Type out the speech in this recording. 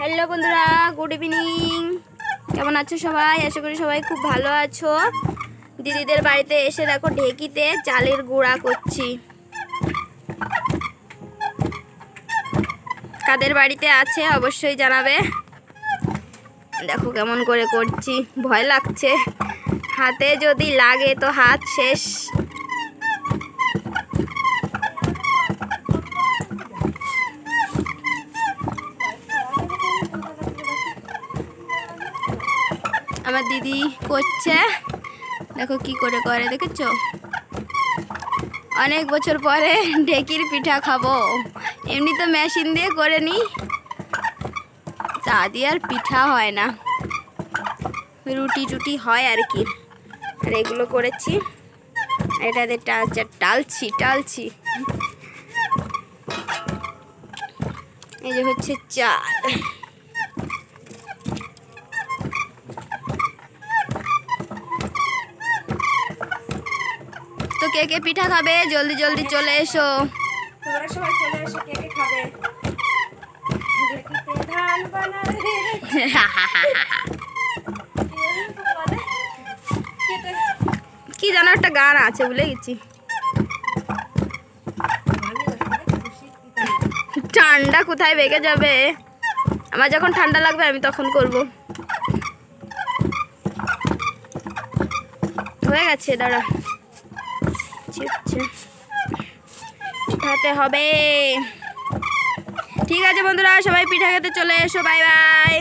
Hello বন্ধুরা, good evening. কেমন আছো সবাই? আশা করি সবাই খুব ভালো আছো। দিদিদের বাড়িতে এসে দেখো ঢেকিতে চালের গুঁড়া করছি। কাদের বাড়িতে আছে অবশ্যই জানাবে। দেখো কেমন করে করছি, ভয় লাগছে। হাতে যদি লাগে তো হাত শেষ। আমার দিদি করছে, দেখো কি করে করে, দেখেছো? অনেক বছর পরে ঢেকির পিঠা খাবো। এমনি তো মেশিন দিয়ে করে নি, চা দিয়ে আর পিঠা হয় না, রুটি টুটি হয় আর কি। আর এগুলো করেছি, এটাতে টালছি। এই যে হচ্ছে চাল। তো কে কে পিঠা খাবে জলদি জলদি চলে এসো। তোমরা সবাই চলে এসো, কে কে খাবে? ঢেকিতে ধান বানালে কি জানো একটা গান আছে, ভুলে গেছি। ঠান্ডা কোথায় বেগে যাবে? আমার যখন ঠান্ডা লাগবে আমি তখন করব। হয়ে গেছে, দাঁড়া, উঠাতে হবে। ঠিক আছে বন্ধুরা, সবাই পিঠা খেতে চলে এসো। Bye bye.